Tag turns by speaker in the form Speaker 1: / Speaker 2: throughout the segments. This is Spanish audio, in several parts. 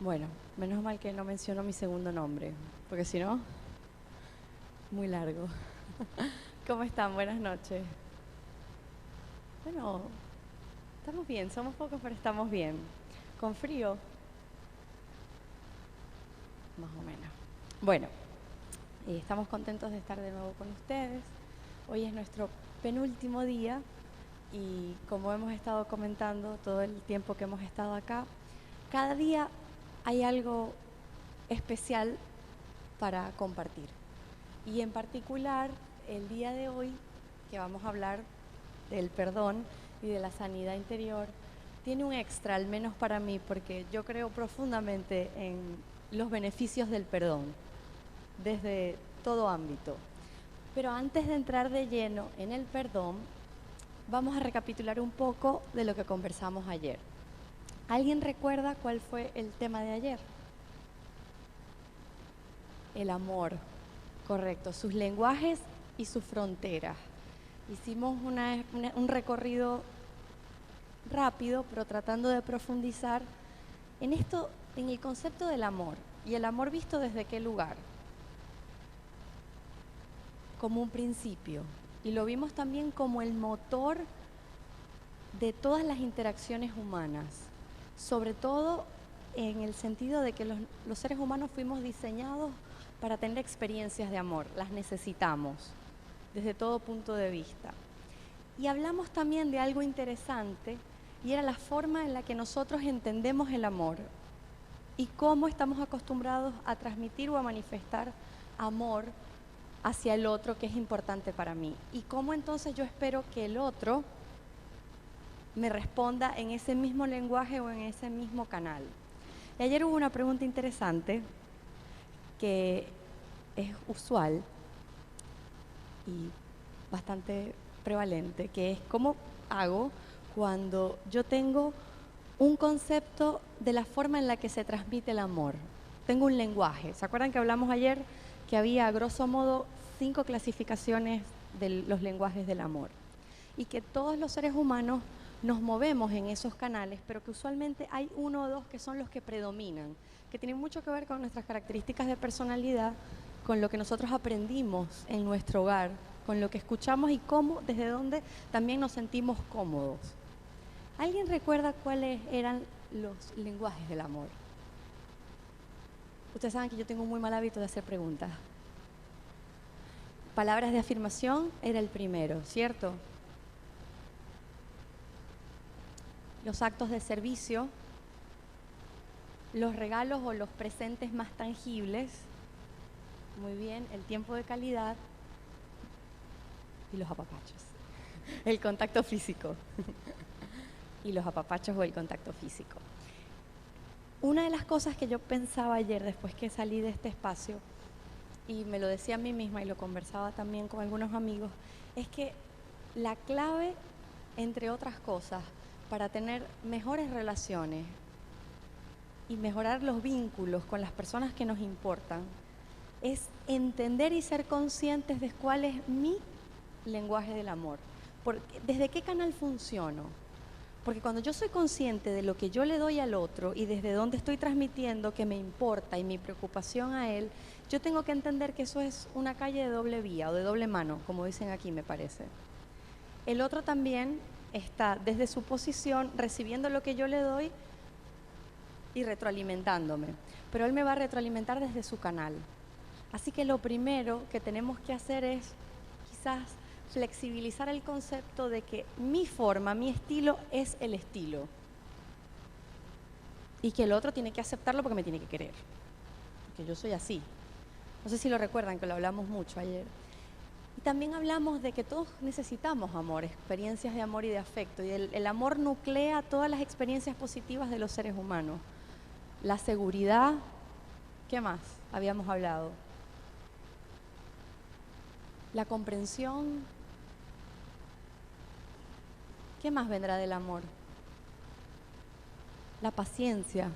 Speaker 1: Bueno, menos mal que no menciono mi segundo nombre, porque si no, muy largo. ¿Cómo están? Buenas noches. Bueno, estamos bien, somos pocos, pero estamos bien. ¿Con frío? Más o menos. Bueno, estamos contentos de estar de nuevo con ustedes. Hoy es nuestro penúltimo día y como hemos estado comentando todo el tiempo que hemos estado acá, cada día hay algo especial para compartir. Y en particular, el día de hoy, que vamos a hablar del perdón y de la sanidad interior, tiene un extra, al menos para mí, porque yo creo profundamente en los beneficios del perdón, desde todo ámbito. Pero antes de entrar de lleno en el perdón, vamos a recapitular un poco de lo que conversamos ayer. ¿Alguien recuerda cuál fue el tema de ayer? El amor, correcto, sus lenguajes y sus fronteras. Hicimos un recorrido rápido, pero tratando de profundizar en esto, en el concepto del amor. ¿Y el amor visto desde qué lugar? Como un principio. Y lo vimos también como el motor de todas las interacciones humanas, sobre todo en el sentido de que los seres humanos fuimos diseñados para tener experiencias de amor, las necesitamos desde todo punto de vista. Y hablamos también de algo interesante, y era la forma en la que nosotros entendemos el amor y cómo estamos acostumbrados a transmitir o a manifestar amor hacia el otro, que es importante para mí, y cómo entonces yo espero que el otro me responda en ese mismo lenguaje o en ese mismo canal. Y ayer hubo una pregunta interesante que es usual y bastante prevalente, que es ¿cómo hago cuando yo tengo un concepto de la forma en la que se transmite el amor? Tengo un lenguaje. ¿Se acuerdan que hablamos ayer que había, a grosso modo, 5 clasificaciones de los lenguajes del amor? Y que todos los seres humanos nos movemos en esos canales, pero que usualmente hay 1 o 2 que son los que predominan, que tienen mucho que ver con nuestras características de personalidad, con lo que nosotros aprendimos en nuestro hogar, con lo que escuchamos y cómo, desde dónde también nos sentimos cómodos. ¿Alguien recuerda cuáles eran los lenguajes del amor? Ustedes saben que yo tengo un muy mal hábito de hacer preguntas. Palabras de afirmación era el primero, ¿cierto? Los actos de servicio, los regalos o los presentes más tangibles, muy bien, el tiempo de calidad y los apapachos, el contacto físico y los apapachos o el contacto físico. Una de las cosas que yo pensaba ayer después que salí de este espacio, y me lo decía a mí misma y lo conversaba también con algunos amigos, es que la clave, entre otras cosas, para tener mejores relaciones y mejorar los vínculos con las personas que nos importan, es entender y ser conscientes de cuál es mi lenguaje del amor. ¿Desde qué canal funciono? Porque cuando yo soy consciente de lo que yo le doy al otro y desde dónde estoy transmitiendo que me importa y mi preocupación a él, yo tengo que entender que eso es una calle de doble vía o de doble mano, como dicen aquí, me parece. El otro también está desde su posición recibiendo lo que yo le doy y retroalimentándome, pero él me va a retroalimentar desde su canal. Así que lo primero que tenemos que hacer es quizás flexibilizar el concepto de que mi forma, mi estilo es el estilo y que el otro tiene que aceptarlo porque me tiene que querer, porque yo soy así. No sé si lo recuerdan, que lo hablamos mucho ayer. Y también hablamos de que todos necesitamos amor, experiencias de amor y de afecto, y el amor nuclea todas las experiencias positivas de los seres humanos. La seguridad, ¿qué más habíamos hablado? La comprensión. ¿Qué más vendrá del amor? La paciencia,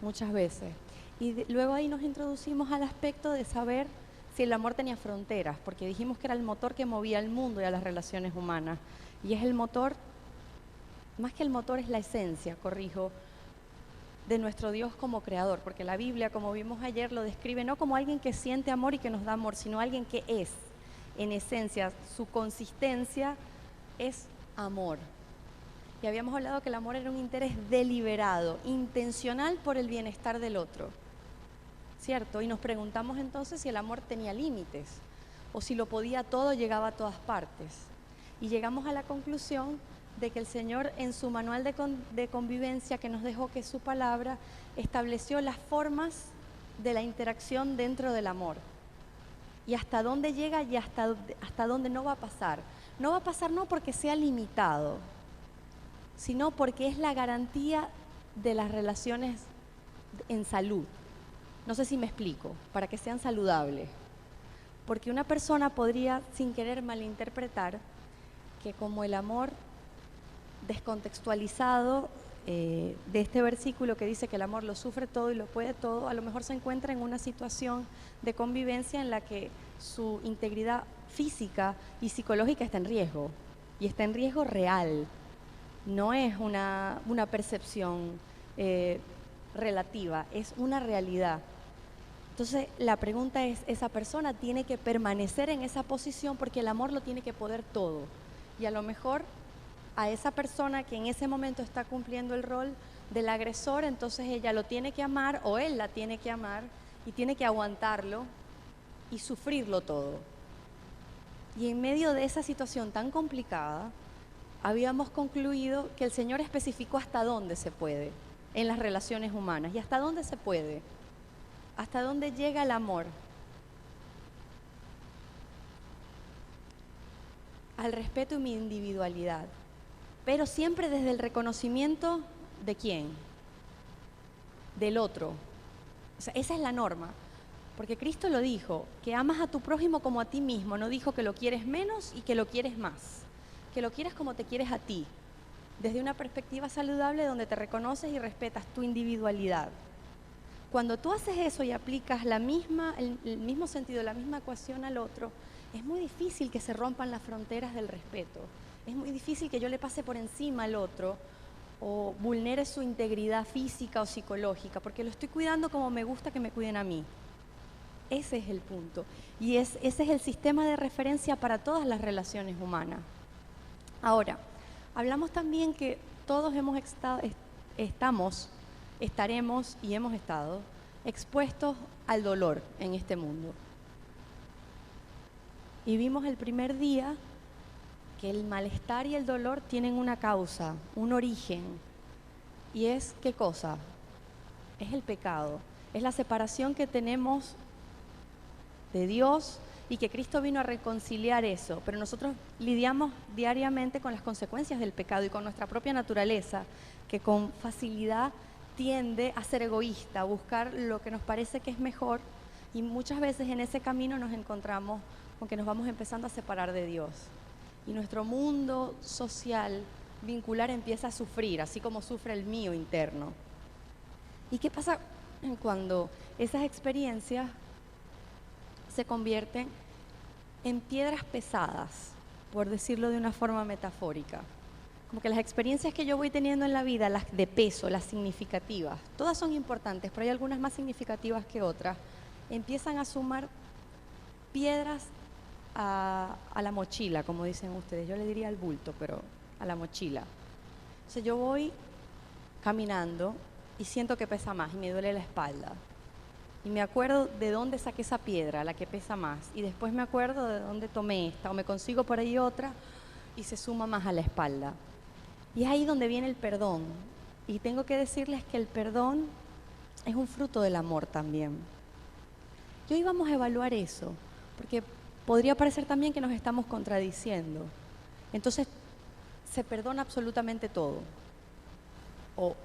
Speaker 1: muchas veces. Y luego ahí nos introducimos al aspecto de saber si el amor tenía fronteras, porque dijimos que era el motor que movía el mundo y a las relaciones humanas. Y es el motor, más que el motor, es la esencia, corrijo, de nuestro Dios como creador, porque la Biblia, como vimos ayer, lo describe no como alguien que siente amor y que nos da amor, sino alguien que es, en esencia, su consistencia es amor. Y habíamos hablado que el amor era un interés deliberado, intencional por el bienestar del otro, ¿cierto? Y nos preguntamos entonces si el amor tenía límites, o si lo podía todo, llegaba a todas partes. Y llegamos a la conclusión de que el Señor, en su manual de convivencia que nos dejó, que es su palabra, estableció las formas de la interacción dentro del amor. Y hasta dónde llega y hasta dónde no va a pasar. No va a pasar no porque sea limitado, sino porque es la garantía de las relaciones en salud. No sé si me explico, para que sean saludables. Porque una persona podría, sin querer, malinterpretar que como el amor descontextualizado de este versículo que dice que el amor lo sufre todo y lo puede todo, a lo mejor se encuentra en una situación de convivencia en la que su integridad física y psicológica está en riesgo, y está en riesgo real, no es una percepción relativa, es una realidad. Entonces la pregunta es, esa persona tiene que permanecer en esa posición porque el amor lo tiene que poder todo, y a lo mejor a esa persona que en ese momento está cumpliendo el rol del agresor, entonces ella lo tiene que amar o él la tiene que amar y tiene que aguantarlo y sufrirlo todo. Y en medio de esa situación tan complicada, habíamos concluido que el Señor especificó hasta dónde se puede en las relaciones humanas y hasta dónde se puede, hasta dónde llega el amor. Al respeto y mi individualidad, pero siempre desde el reconocimiento de quién, del otro. O sea, esa es la norma, porque Cristo lo dijo, que amas a tu prójimo como a ti mismo, no dijo que lo quieres menos y que lo quieres más, que lo quieres como te quieres a ti, desde una perspectiva saludable donde te reconoces y respetas tu individualidad. Cuando tú haces eso y aplicas el mismo sentido, la misma ecuación al otro, es muy difícil que se rompan las fronteras del respeto. Es muy difícil que yo le pase por encima al otro o vulnere su integridad física o psicológica, porque lo estoy cuidando como me gusta que me cuiden a mí. Ese es el punto. Y ese es el sistema de referencia para todas las relaciones humanas. Ahora, hablamos también que todos estaremos y hemos estado expuestos al dolor en este mundo. Y vimos el primer día que el malestar y el dolor tienen una causa, un origen. ¿Y es qué cosa? Es el pecado. Es la separación que tenemos de Dios y que Cristo vino a reconciliar eso. Pero nosotros lidiamos diariamente con las consecuencias del pecado y con nuestra propia naturaleza, que con facilidad tiende a ser egoísta, a buscar lo que nos parece que es mejor, y muchas veces en ese camino nos encontramos con que nos vamos empezando a separar de Dios. Y nuestro mundo social, vincular, empieza a sufrir, así como sufre el mío interno. ¿Y qué pasa cuando esas experiencias se convierten en piedras pesadas, por decirlo de una forma metafórica? Como que las experiencias que yo voy teniendo en la vida, las de peso, las significativas, todas son importantes, pero hay algunas más significativas que otras, empiezan a sumar piedras a la mochila, como dicen ustedes. Yo le diría al bulto, pero a la mochila. O sea, yo voy caminando y siento que pesa más y me duele la espalda. Y me acuerdo de dónde saqué esa piedra, la que pesa más. Y después me acuerdo de dónde tomé esta, o me consigo por ahí otra y se suma más a la espalda. Y es ahí donde viene el perdón. Y tengo que decirles que el perdón es un fruto del amor también. Y hoy vamos a evaluar eso, porque podría parecer también que nos estamos contradiciendo. Entonces, ¿se perdona absolutamente todo? O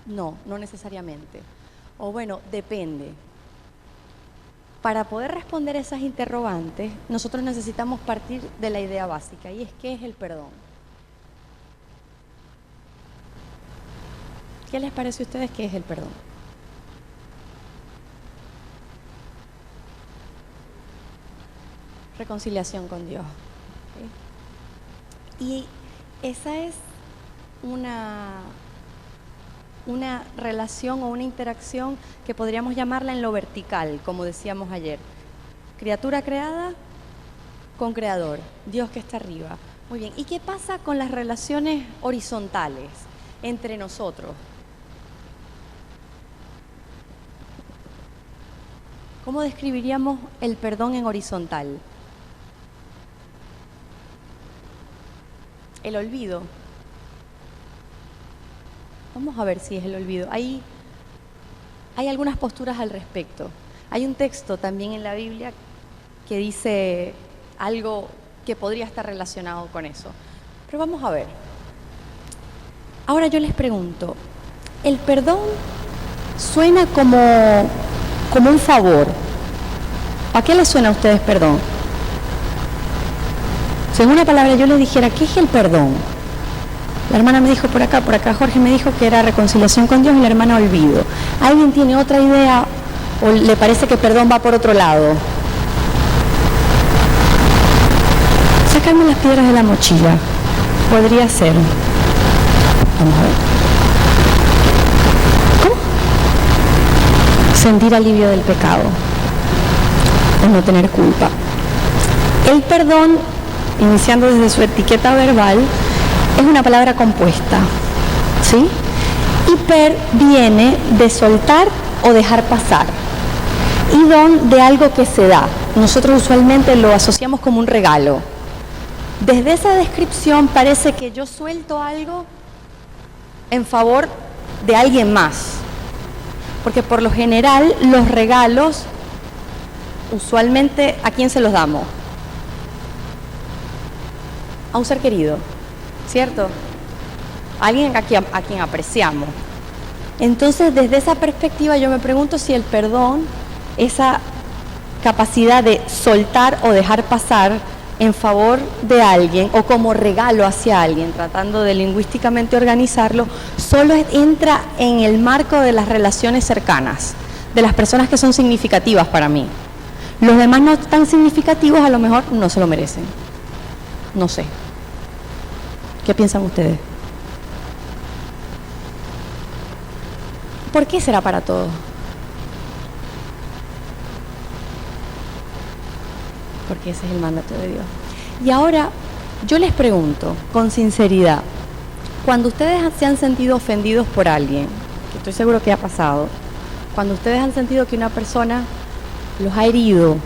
Speaker 1: no necesariamente. O bueno, depende. Para poder responder esas interrogantes, nosotros necesitamos partir de la idea básica, y es ¿qué es el perdón? ¿Qué les parece a ustedes que es el perdón? Reconciliación con Dios. ¿Okay? Y esa es una una relación o una interacción que podríamos llamarla en lo vertical, como decíamos ayer. Criatura creada con creador, Dios que está arriba. Muy bien, ¿y qué pasa con las relaciones horizontales entre nosotros? ¿Cómo describiríamos el perdón en horizontal? El olvido. Vamos a ver si es el olvido. Hay algunas posturas al respecto. Hay un texto también en la Biblia que dice algo que podría estar relacionado con eso. Pero vamos a ver. Ahora yo les pregunto, ¿el perdón suena como un favor? ¿A qué les suena a ustedes perdón? Si en una palabra yo les dijera, ¿qué es el perdón? La hermana me dijo por acá Jorge me dijo que era reconciliación con Dios y la hermana olvido. ¿Alguien tiene otra idea o le parece que perdón va por otro lado? Sacarme las piedras de la mochila. Podría ser. Vamos a ver. ¿Cómo? Sentir alivio del pecado. O no tener culpa. El perdón, iniciando desde su etiqueta verbal, es una palabra compuesta, ¿sí? Y per viene de soltar o dejar pasar. Y don de algo que se da. Nosotros usualmente lo asociamos como un regalo. Desde esa descripción parece que yo suelto algo en favor de alguien más. Porque por lo general los regalos, usualmente, ¿a quién se los damos? A un ser querido, ¿cierto? A alguien a quien apreciamos. Entonces, desde esa perspectiva yo me pregunto si el perdón, esa capacidad de soltar o dejar pasar en favor de alguien o como regalo hacia alguien, tratando de lingüísticamente organizarlo, solo entra en el marco de las relaciones cercanas, de las personas que son significativas para mí. Los demás no tan significativos a lo mejor no se lo merecen. No sé. ¿Qué piensan ustedes? ¿Por qué será para todos? Porque ese es el mandato de Dios. Y ahora, yo les pregunto, con sinceridad, cuando ustedes se han sentido ofendidos por alguien, que estoy seguro que ha pasado, cuando ustedes han sentido que una persona los ha herido,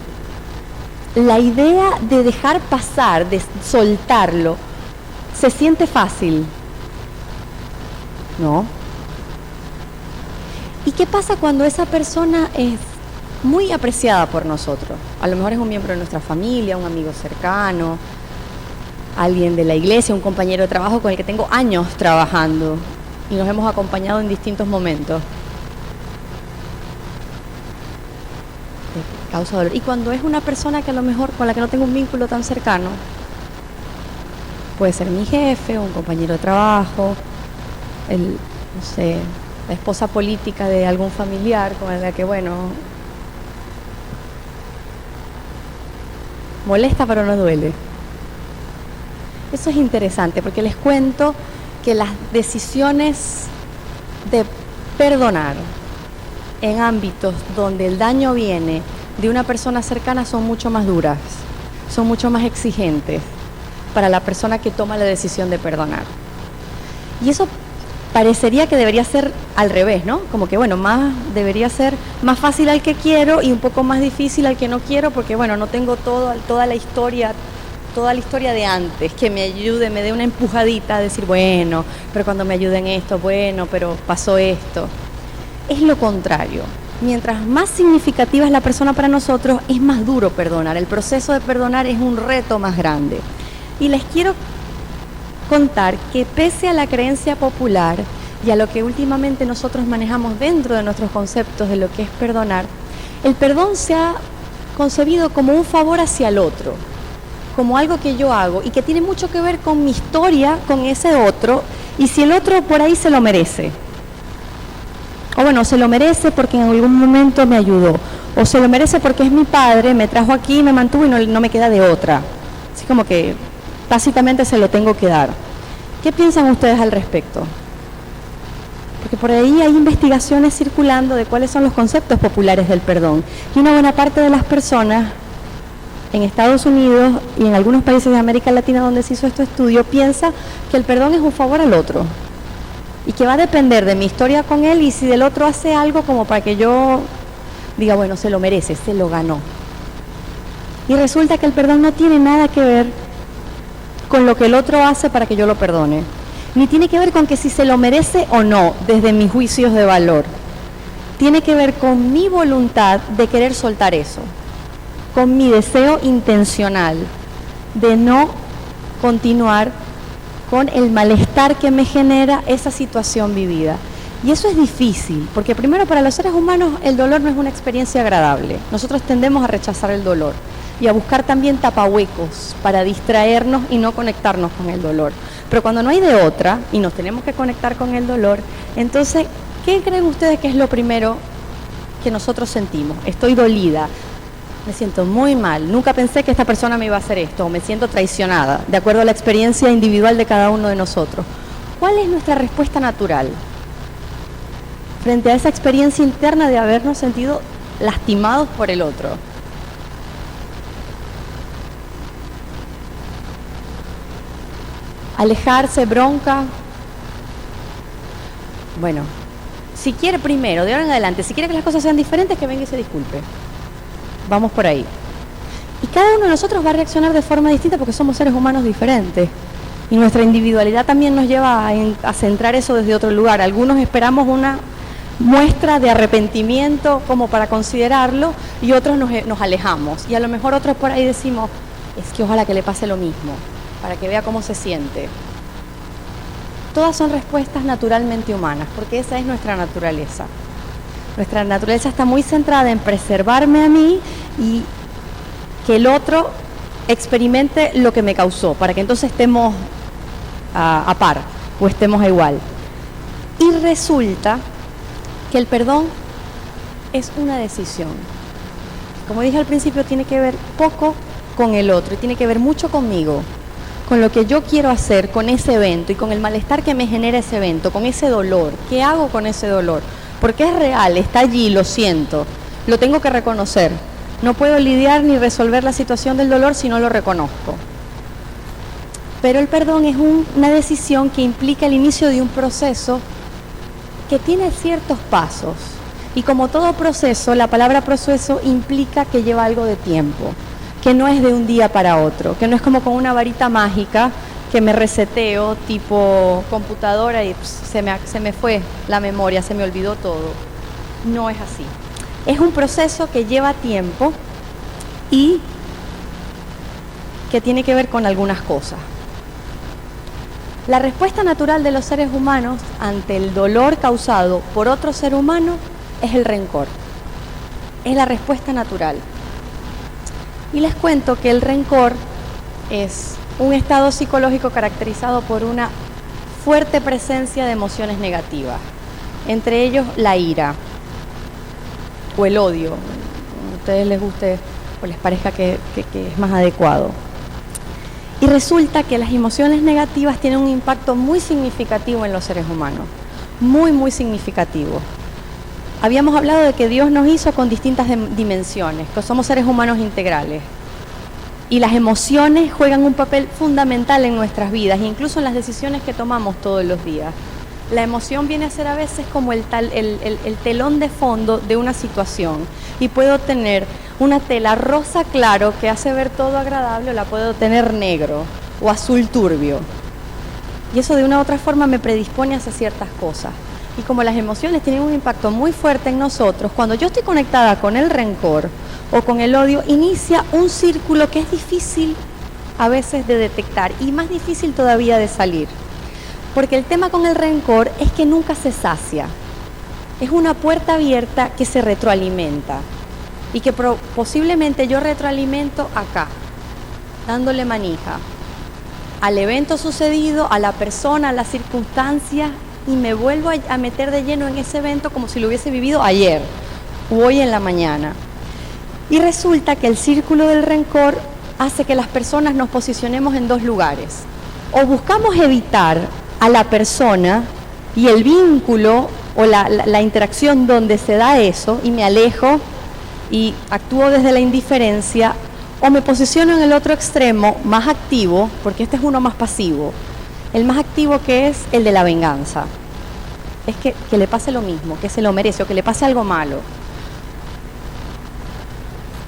Speaker 1: la idea de dejar pasar, de soltarlo, ¿se siente fácil? ¿No? ¿Y qué pasa cuando esa persona es muy apreciada por nosotros? A lo mejor es un miembro de nuestra familia, un amigo cercano, alguien de la iglesia, un compañero de trabajo con el que tengo años trabajando y nos hemos acompañado en distintos momentos. Causa dolor. Y cuando es una persona que a lo mejor con la que no tengo un vínculo tan cercano, puede ser mi jefe, un compañero de trabajo, no sé, la esposa política de algún familiar con la que, bueno, molesta pero no duele. Eso es interesante porque les cuento que las decisiones de perdonar en ámbitos donde el daño viene de una persona cercana son mucho más duras, son mucho más exigentes para la persona que toma la decisión de perdonar. Y eso parecería que debería ser al revés, ¿no? Como que, bueno, debería ser más fácil al que quiero y un poco más difícil al que no quiero porque, bueno, no tengo toda la historia de antes, que me ayude, me dé una empujadita a decir, bueno, pero cuando me ayuden esto, bueno, pero pasó esto. Es lo contrario. Mientras más significativa es la persona para nosotros, es más duro perdonar. El proceso de perdonar es un reto más grande. Y les quiero contar que pese a la creencia popular y a lo que últimamente nosotros manejamos dentro de nuestros conceptos de lo que es perdonar, el perdón se ha concebido como un favor hacia el otro, como algo que yo hago y que tiene mucho que ver con mi historia, con ese otro, y si el otro por ahí se lo merece. O bueno, se lo merece porque en algún momento me ayudó, o se lo merece porque es mi padre, me trajo aquí, me mantuvo y no me queda de otra. Así como que tácitamente se lo tengo que dar. ¿Qué piensan ustedes al respecto? porque por ahí hay investigaciones circulando de cuáles son los conceptos populares del perdón. Y una buena parte de las personas en Estados Unidos y en algunos países de América Latina donde se hizo este estudio piensa que el perdón es un favor al otro y que va a depender de mi historia con él y si del otro hace algo como para que yo diga, bueno, se lo merece, se lo ganó. Y resulta que el perdón no tiene nada que ver con lo que el otro hace para que yo lo perdone, ni tiene que ver con que si se lo merece o no desde mis juicios de valor. Tiene que ver con mi voluntad de querer soltar eso, con mi deseo intencional de no continuar con el malestar que me genera esa situación vivida. Y eso es difícil, porque primero para los seres humanos el dolor no es una experiencia agradable. Nosotros tendemos a rechazar el dolor y a buscar también tapahuecos para distraernos y no conectarnos con el dolor. Pero cuando no hay de otra y nos tenemos que conectar con el dolor, entonces, ¿qué creen ustedes que es lo primero que nosotros sentimos? Estoy dolida, me siento muy mal, nunca pensé que esta persona me iba a hacer esto, o me siento traicionada, de acuerdo a la experiencia individual de cada uno de nosotros. ¿Cuál es nuestra respuesta natural frente a esa experiencia interna de habernos sentido lastimados por el otro? Alejarse, bronca. Bueno, si quiere primero, de ahora en adelante, si quiere que las cosas sean diferentes, que venga y se disculpe. Vamos por ahí. Y cada uno de nosotros va a reaccionar de forma distinta porque somos seres humanos diferentes. Y nuestra individualidad también nos lleva a centrar eso desde otro lugar. Algunos esperamos una muestra de arrepentimiento como para considerarlo y otros nos alejamos. Y a lo mejor otros por ahí decimos, es que ojalá que le pase lo mismo, para que vea cómo se siente. Todas son respuestas naturalmente humanas, porque esa es nuestra naturaleza. Nuestra naturaleza está muy centrada en preservarme a mí y que el otro experimente lo que me causó, para que entonces estemos a par o estemos a igual. Y resulta que el perdón es una decisión. Como dije al principio, tiene que ver poco con el otro y tiene que ver mucho conmigo, con lo que yo quiero hacer con ese evento y con el malestar que me genera ese evento, con ese dolor. ¿Qué hago con ese dolor? Porque es real, está allí, lo siento, lo tengo que reconocer. No puedo lidiar ni resolver la situación del dolor si no lo reconozco. Pero el perdón es una decisión que implica el inicio de un proceso que tiene ciertos pasos. Y como todo proceso, la palabra proceso implica que lleva algo de tiempo, que no es de un día para otro, que no es como con una varita mágica que me reseteo tipo computadora y se me fue la memoria, se me olvidó todo. No es así. Es un proceso que lleva tiempo y que tiene que ver con algunas cosas. La respuesta natural de los seres humanos ante el dolor causado por otro ser humano es el rencor. Es la respuesta natural. Y les cuento que el rencor es un estado psicológico caracterizado por una fuerte presencia de emociones negativas, entre ellos la ira o el odio, a ustedes les guste o les parezca que es más adecuado. Y resulta que las emociones negativas tienen un impacto muy significativo en los seres humanos, muy, muy significativo. Habíamos hablado de que Dios nos hizo con distintas dimensiones, que somos seres humanos integrales. Y las emociones juegan un papel fundamental en nuestras vidas, incluso en las decisiones que tomamos todos los días. La emoción viene a ser a veces como el telón de fondo de una situación. Y puedo tener una tela rosa claro que hace ver todo agradable, o la puedo tener negro o azul turbio. Y eso de una u otra forma me predispone hacia ciertas cosas. Y como las emociones tienen un impacto muy fuerte en nosotros, cuando yo estoy conectada con el rencor o con el odio, inicia un círculo que es difícil a veces de detectar y más difícil todavía de salir. Porque el tema con el rencor es que nunca se sacia. Es una puerta abierta que se retroalimenta y que posiblemente yo retroalimento acá, dándole manija al evento sucedido, a la persona, a las circunstancias, y me vuelvo a meter de lleno en ese evento como si lo hubiese vivido ayer o hoy en la mañana. Y resulta que el círculo del rencor hace que las personas nos posicionemos en dos lugares. O buscamos evitar a la persona y el vínculo o la interacción donde se da eso y me alejo y actúo desde la indiferencia, o me posiciono en el otro extremo más activo, porque este es uno más pasivo, el más activo, que es el de la venganza. Es que le pase lo mismo, que se lo merece, o que le pase algo malo.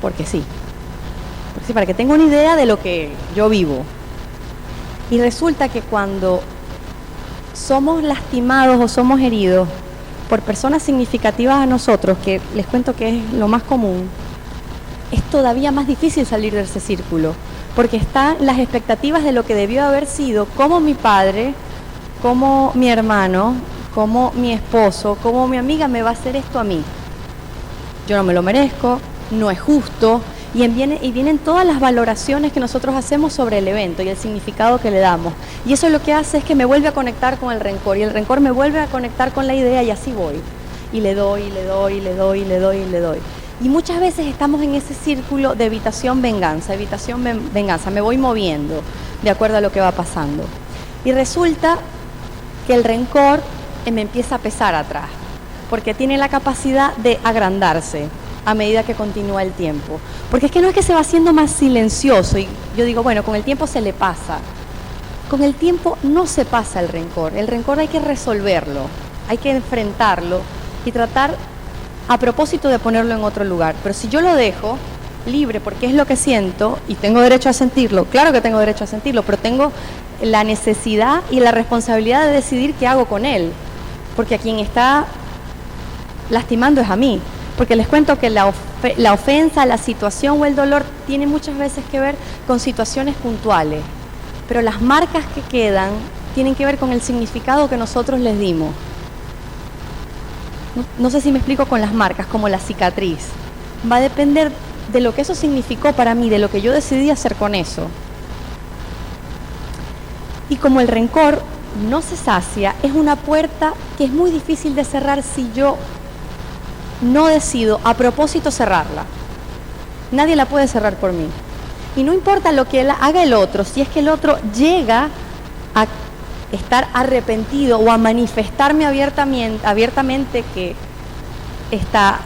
Speaker 1: Porque sí, para que tenga una idea de lo que yo vivo. Y resulta que cuando somos lastimados o somos heridos por personas significativas a nosotros, que les cuento que es lo más común, es todavía más difícil salir de ese círculo, porque están las expectativas de lo que debió haber sido, como mi padre, como mi hermano, como mi esposo, como mi amiga me va a hacer esto a mí. Yo no me lo merezco, no es justo, y vienen todas las valoraciones que nosotros hacemos sobre el evento y el significado que le damos. Y eso lo que hace es que me vuelve a conectar con el rencor, y el rencor me vuelve a conectar con la idea, y así voy. Y le doy, y le doy, y le doy, y le doy, y le doy. Y muchas veces estamos en ese círculo de evitación-venganza, evitación-venganza. Me voy moviendo de acuerdo a lo que va pasando. Y resulta que el rencor me empieza a pesar atrás, porque tiene la capacidad de agrandarse a medida que continúa el tiempo. Porque es que no es que se va haciendo más silencioso, y yo digo, bueno, con el tiempo se le pasa. Con el tiempo no se pasa el rencor hay que resolverlo, hay que enfrentarlo y tratar a propósito de ponerlo en otro lugar. Pero si yo lo dejo libre porque es lo que siento, y tengo derecho a sentirlo, claro que tengo derecho a sentirlo, pero tengo la necesidad y la responsabilidad de decidir qué hago con él, porque a quien está lastimando es a mí. Porque les cuento que la ofensa, la situación o el dolor tiene muchas veces que ver con situaciones puntuales, pero las marcas que quedan tienen que ver con el significado que nosotros les dimos. No sé si me explico con las marcas, como la cicatriz. Va a depender de lo que eso significó para mí, de lo que yo decidí hacer con eso. Y como el rencor no se sacia, es una puerta que es muy difícil de cerrar si yo no decido a propósito cerrarla. Nadie la puede cerrar por mí. Y no importa lo que haga el otro, si es que el otro llega a estar arrepentido o a manifestarme abiertamente que está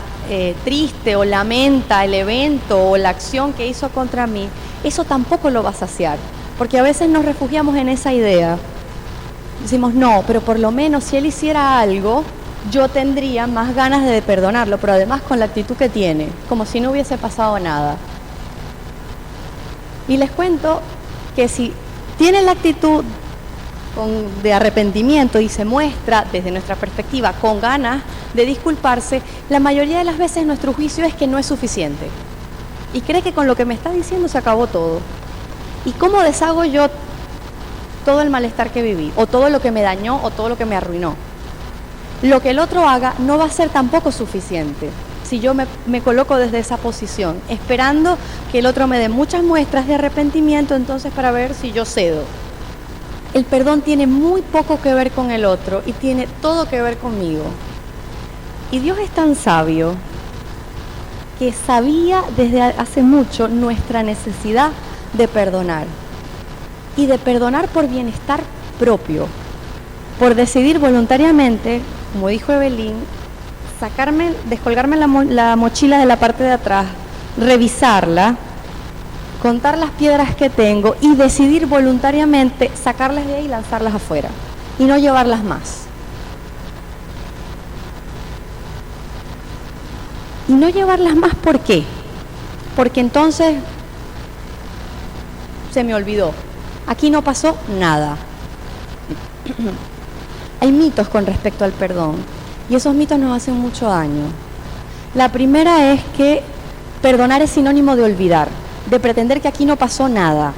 Speaker 1: triste o lamenta el evento o la acción que hizo contra mí, eso tampoco lo va a saciar. Porque a veces nos refugiamos en esa idea. Decimos, no, pero por lo menos si él hiciera algo, yo tendría más ganas de perdonarlo, pero además con la actitud que tiene, como si no hubiese pasado nada. Y les cuento que si tiene la actitud de arrepentimiento y se muestra desde nuestra perspectiva con ganas de disculparse, la mayoría de las veces nuestro juicio es que no es suficiente y cree que con lo que me está diciendo se acabó todo. ¿Y cómo deshago yo todo el malestar que viví, o todo lo que me dañó, o todo lo que me arruinó? Lo que el otro haga no va a ser tampoco suficiente si yo me coloco desde esa posición, esperando que el otro me dé muchas muestras de arrepentimiento, entonces para ver si yo cedo. El perdón tiene muy poco que ver con el otro y tiene todo que ver conmigo. Y Dios es tan sabio que sabía desde hace mucho nuestra necesidad de perdonar. Y de perdonar por bienestar propio, por decidir voluntariamente, como dijo Evelyn, descolgarme la mochila de la parte de atrás, revisarla, contar las piedras que tengo y decidir voluntariamente sacarlas de ahí y lanzarlas afuera y no llevarlas más. Y no llevarlas más, ¿por qué? Porque entonces se me olvidó. Aquí no pasó nada. Hay mitos con respecto al perdón y esos mitos nos hacen mucho daño. La primera es que perdonar es sinónimo de olvidar, de pretender que aquí no pasó nada.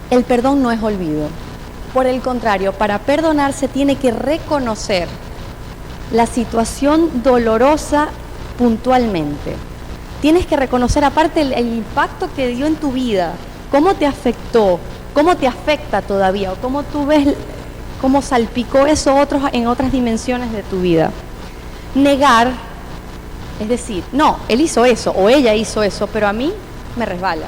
Speaker 1: El perdón no es olvido. Por el contrario, para perdonar se tiene que reconocer la situación dolorosa puntualmente. Tienes que reconocer aparte el impacto que dio en tu vida, cómo te afectó, cómo te afecta todavía, o cómo tú ves cómo salpicó eso en otras dimensiones de tu vida. Negar, es decir, no, él hizo eso o ella hizo eso, pero a mí me resbala.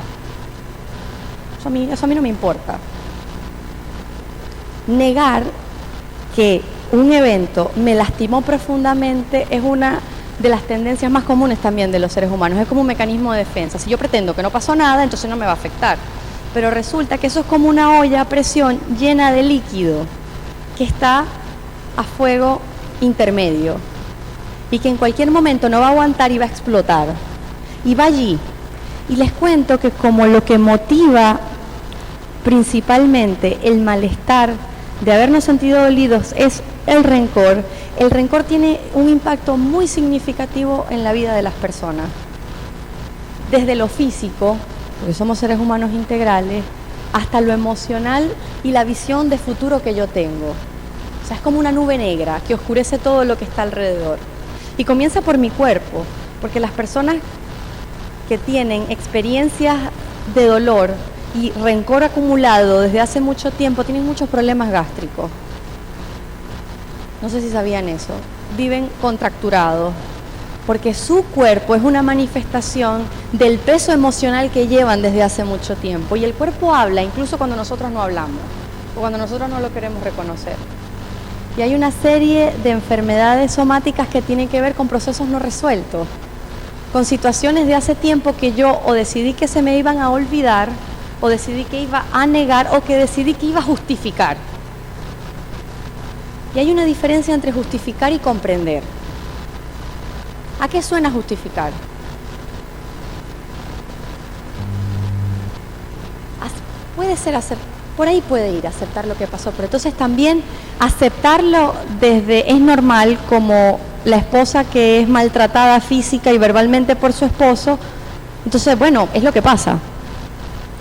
Speaker 1: Eso a mí no me importa. Negar que un evento me lastimó profundamente es una de las tendencias más comunes también de los seres humanos. Es como un mecanismo de defensa. Si yo pretendo que no pasó nada, entonces no me va a afectar. Pero resulta que eso es como una olla a presión llena de líquido que está a fuego intermedio y que en cualquier momento no va a aguantar y va a explotar. Y va allí. Y les cuento que como lo que motiva principalmente el malestar de habernos sentido dolidos es el rencor tiene un impacto muy significativo en la vida de las personas. Desde lo físico, porque somos seres humanos integrales, hasta lo emocional y la visión de futuro que yo tengo. O sea, es como una nube negra que oscurece todo lo que está alrededor. Y comienza por mi cuerpo, porque las personas que tienen experiencias de dolor y rencor acumulado desde hace mucho tiempo tienen muchos problemas gástricos. No sé si sabían eso. Viven contracturados, porque su cuerpo es una manifestación del peso emocional que llevan desde hace mucho tiempo. Y el cuerpo habla incluso cuando nosotros no hablamos, o cuando nosotros no lo queremos reconocer. Y hay una serie de enfermedades somáticas que tienen que ver con procesos no resueltos, con situaciones de hace tiempo que yo o decidí que se me iban a olvidar, o decidí que iba a negar, o que decidí que iba a justificar. Y hay una diferencia entre justificar y comprender. ¿A qué suena justificar? Puede ser por ahí puede ir aceptar lo que pasó, pero entonces también aceptarlo desde es normal, como la esposa que es maltratada física y verbalmente por su esposo. Entonces, bueno, es lo que pasa.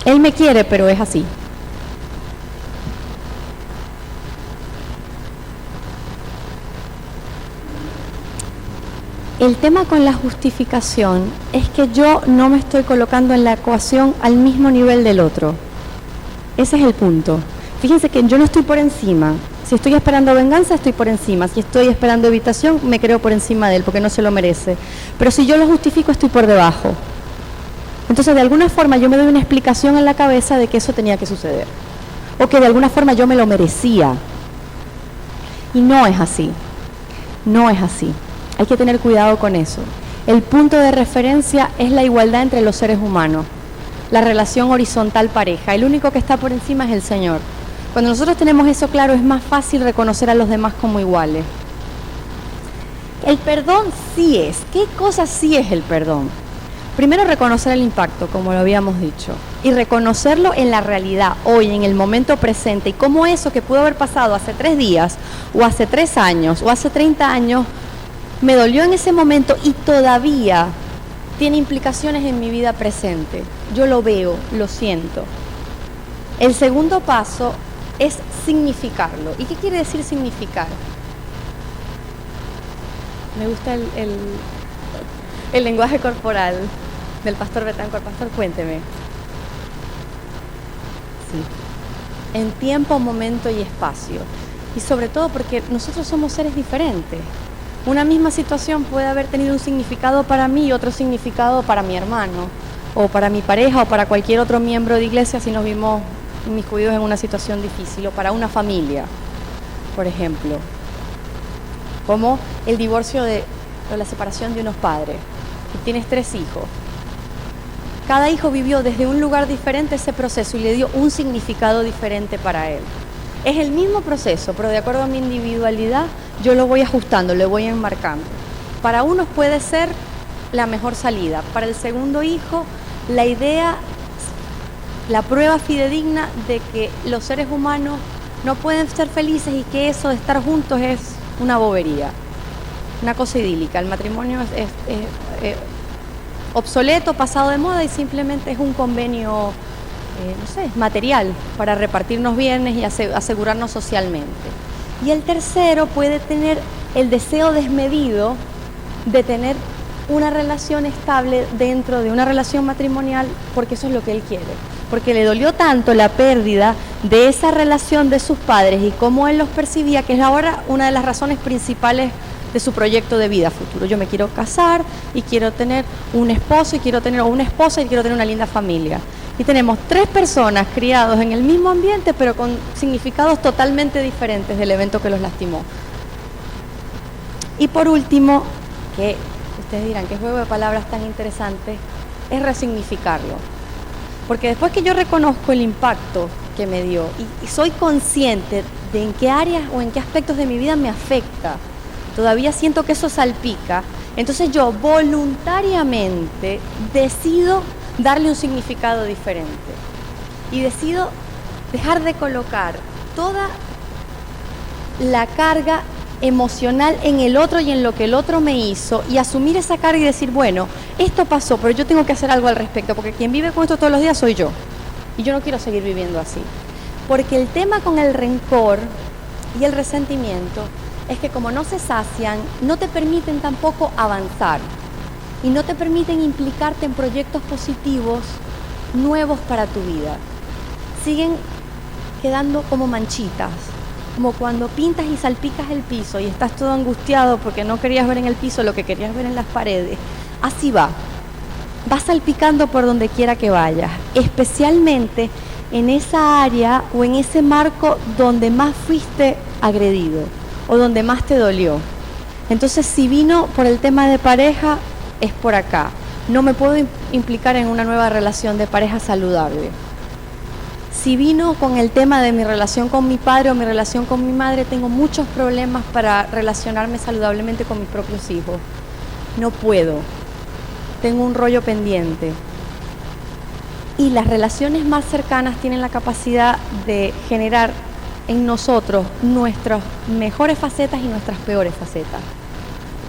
Speaker 1: Él me quiere, pero es así. El tema con la justificación es que yo no me estoy colocando en la ecuación al mismo nivel del otro. Ese es el punto. Fíjense que yo no estoy por encima. Si estoy esperando venganza, estoy por encima. Si estoy esperando evitación, me creo por encima de él porque no se lo merece. Pero si yo lo justifico, estoy por debajo. Entonces, de alguna forma, yo me doy una explicación en la cabeza de que eso tenía que suceder. O que de alguna forma yo me lo merecía. Y no es así. No es así. Hay que tener cuidado con eso. El punto de referencia es la igualdad entre los seres humanos, la relación horizontal pareja. El único que está por encima es el Señor. Cuando nosotros tenemos eso claro, es más fácil reconocer a los demás como iguales. El perdón sí es. ¿Qué cosa sí es el perdón? Primero, reconocer el impacto, como lo habíamos dicho, y reconocerlo en la realidad, hoy, en el momento presente, y cómo eso que pudo haber pasado hace 3 días, o hace 3 años, o hace 30 años, me dolió en ese momento y todavía tiene implicaciones en mi vida presente. Yo lo veo, lo siento. El segundo paso es significarlo. ¿Y qué quiere decir significar? Me gusta el lenguaje corporal del pastor Betancor. Pastor, cuénteme. Sí. En tiempo, momento y espacio. Y sobre todo porque nosotros somos seres diferentes. Una misma situación puede haber tenido un significado para mí y otro significado para mi hermano, o para mi pareja, o para cualquier otro miembro de iglesia si nos vimos inmiscuidos en una situación difícil, o para una familia, por ejemplo. Como el divorcio o la separación de unos padres. Y tienes 3 hijos. Cada hijo vivió desde un lugar diferente ese proceso y le dio un significado diferente para él. Es el mismo proceso, pero de acuerdo a mi individualidad, yo lo voy ajustando, lo voy enmarcando. Para unos puede ser la mejor salida. Para el segundo hijo, la idea, la prueba fidedigna de que los seres humanos no pueden ser felices y que eso de estar juntos es una bobería, una cosa idílica. El matrimonio es obsoleto, pasado de moda y simplemente es un convenio material para repartirnos bienes y asegurarnos socialmente. Y el tercero puede tener el deseo desmedido de tener una relación estable dentro de una relación matrimonial porque eso es lo que él quiere. Porque le dolió tanto la pérdida de esa relación de sus padres y cómo él los percibía, que es ahora una de las razones principales de su proyecto de vida futuro. Yo me quiero casar y quiero tener un esposo y quiero tener una esposa y quiero tener una linda familia. Y tenemos 3 personas criados en el mismo ambiente, pero con significados totalmente diferentes del evento que los lastimó. Y por último, que ustedes dirán, qué juego de palabras tan interesante, es resignificarlo. Porque después que yo reconozco el impacto que me dio y soy consciente de en qué áreas o en qué aspectos de mi vida me afecta, todavía siento que eso salpica, entonces yo voluntariamente decido darle un significado diferente y decido dejar de colocar toda la carga emocional en el otro y en lo que el otro me hizo y asumir esa carga y decir, bueno, esto pasó, pero yo tengo que hacer algo al respecto, porque quien vive con esto todos los días soy yo y yo no quiero seguir viviendo así. Porque el tema con el rencor y el resentimiento es que como no se sacian, no te permiten tampoco avanzar y no te permiten implicarte en proyectos positivos nuevos para tu vida. Siguen quedando como manchitas, como cuando pintas y salpicas el piso y estás todo angustiado porque no querías ver en el piso lo que querías ver en las paredes. Así va salpicando por donde quiera que vayas, especialmente en esa área o en ese marco donde más fuiste agredido o donde más te dolió. Entonces, si vino por el tema de pareja, es por acá. No me puedo implicar en una nueva relación de pareja saludable. Si vino con el tema de mi relación con mi padre o mi relación con mi madre, tengo muchos problemas para relacionarme saludablemente con mis propios hijos. No puedo. Tengo un rollo pendiente. Y las relaciones más cercanas tienen la capacidad de generar en nosotros nuestras mejores facetas y nuestras peores facetas.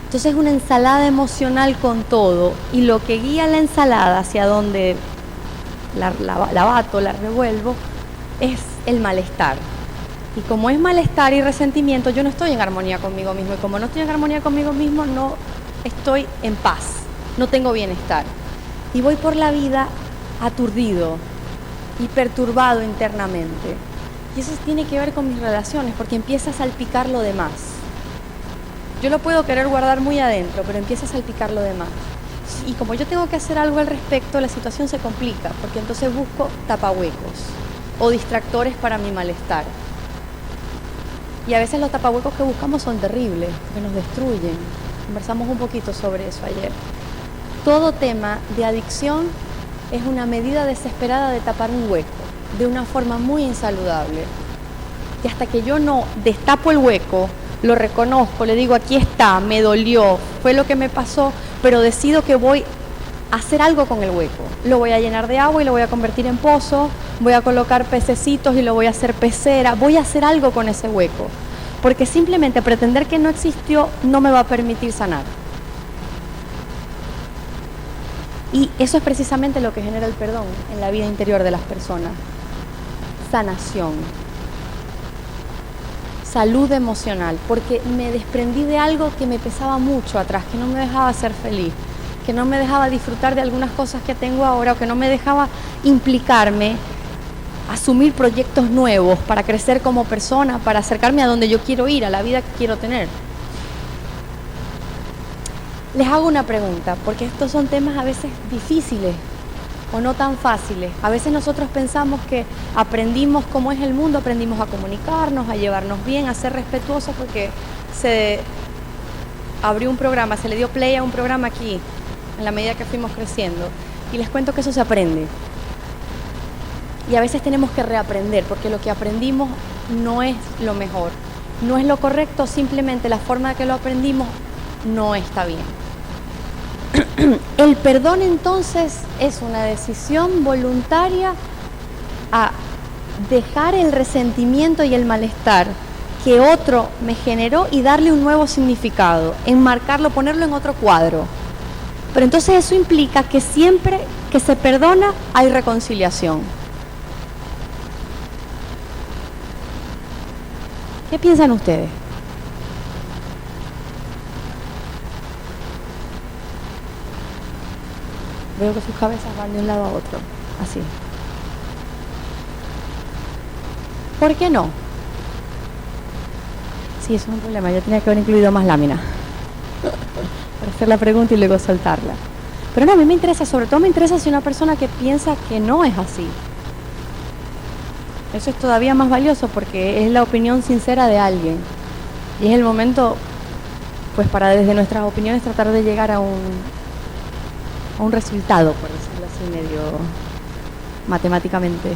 Speaker 1: Entonces es una ensalada emocional con todo, y lo que guía la ensalada hacia donde la bato, la revuelvo, es el malestar. Y como es malestar y resentimiento, yo no estoy en armonía conmigo mismo, y como no estoy en armonía conmigo mismo, no estoy en paz, no tengo bienestar. Y voy por la vida aturdido y perturbado internamente. Y eso tiene que ver con mis relaciones, porque empieza a salpicar lo demás. Yo lo puedo querer guardar muy adentro, pero empieza a salpicar lo demás. Y como yo tengo que hacer algo al respecto, la situación se complica, porque entonces busco tapahuecos o distractores para mi malestar. Y a veces los tapahuecos que buscamos son terribles, porque nos destruyen. Conversamos un poquito sobre eso ayer. Todo tema de adicción es una medida desesperada de tapar un hueco, de una forma muy insaludable. Y hasta que yo no destapo el hueco, lo reconozco, le digo, aquí está, me dolió, fue lo que me pasó, pero decido que voy a hacer algo con el hueco. Lo voy a llenar de agua y lo voy a convertir en pozo, voy a colocar pececitos y lo voy a hacer pecera, voy a hacer algo con ese hueco. Porque simplemente pretender que no existió no me va a permitir sanar. Y eso es precisamente lo que genera el perdón en la vida interior de las personas. Sanación. Salud emocional, porque me desprendí de algo que me pesaba mucho atrás, que no me dejaba ser feliz, que no me dejaba disfrutar de algunas cosas que tengo ahora, o que no me dejaba implicarme, asumir proyectos nuevos para crecer como persona, para acercarme a donde yo quiero ir, a la vida que quiero tener. Les hago una pregunta, porque estos son temas a veces difíciles o no tan fáciles. A veces nosotros pensamos que aprendimos cómo es el mundo, aprendimos a comunicarnos, a llevarnos bien, a ser respetuosos, porque se abrió un programa, se le dio play a un programa aquí, en la medida que fuimos creciendo. Y les cuento que eso se aprende. Y a veces tenemos que reaprender, porque lo que aprendimos no es lo mejor, no es lo correcto, simplemente la forma de que lo aprendimos no está bien. El perdón entonces es una decisión voluntaria a dejar el resentimiento y el malestar que otro me generó y darle un nuevo significado, enmarcarlo, ponerlo en otro cuadro. Pero entonces eso implica que siempre que se perdona hay reconciliación. ¿Qué piensan ustedes? Veo que sus cabezas van de un lado a otro, así. ¿Por qué no? Sí, eso es un problema, yo tenía que haber incluido más láminas para hacer la pregunta y luego soltarla. Pero no, a mí me interesa, sobre todo me interesa si una persona que piensa que no es así. Eso es todavía más valioso porque es la opinión sincera de alguien. Y es el momento pues para desde nuestras opiniones tratar de llegar a un resultado, por decirlo así, medio matemáticamente.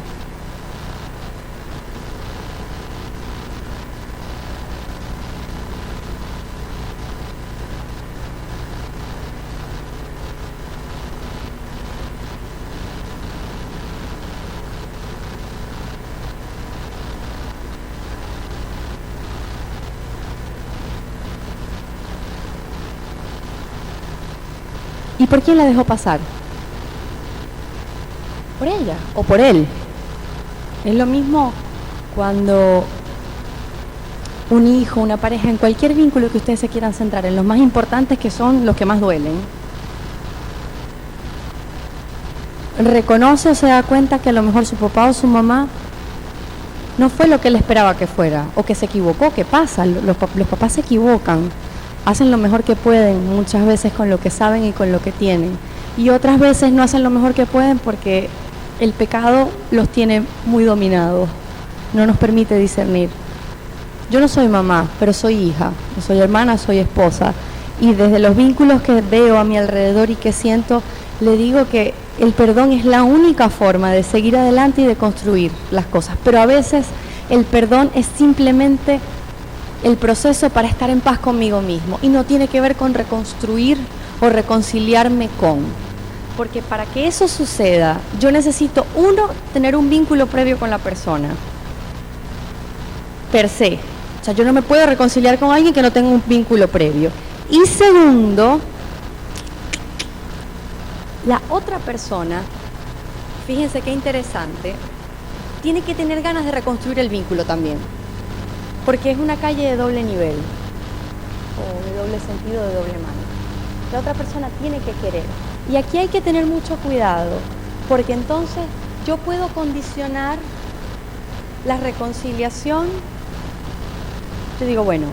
Speaker 1: ¿Y por quién la dejó pasar? ¿Por ella o por él? Es lo mismo cuando un hijo, una pareja, en cualquier vínculo que ustedes se quieran centrar, en los más importantes que son los que más duelen, reconoce o se da cuenta que a lo mejor su papá o su mamá no fue lo que él esperaba que fuera, o que se equivocó, que pasa, los papás se equivocan, hacen lo mejor que pueden muchas veces con lo que saben y con lo que tienen, y otras veces no hacen lo mejor que pueden porque el pecado los tiene muy dominados, no nos permite discernir. Yo no soy mamá, pero soy hija, no soy hermana, soy esposa, y desde los vínculos que veo a mi alrededor y que siento, le digo que el perdón es la única forma de seguir adelante y de construir las cosas, pero a veces el perdón es simplemente el proceso para estar en paz conmigo mismo y no tiene que ver con reconstruir o reconciliarme con, porque para que eso suceda yo necesito, uno, tener un vínculo previo con la persona per se, o sea, yo no me puedo reconciliar con alguien que no tenga un vínculo previo, y segundo, la otra persona, fíjense qué interesante, tiene que tener ganas de reconstruir el vínculo también, porque es una calle de doble nivel, o de doble sentido, de doble mano. La otra persona tiene que querer. Y aquí hay que tener mucho cuidado, porque entonces yo puedo condicionar la reconciliación. Yo digo, bueno,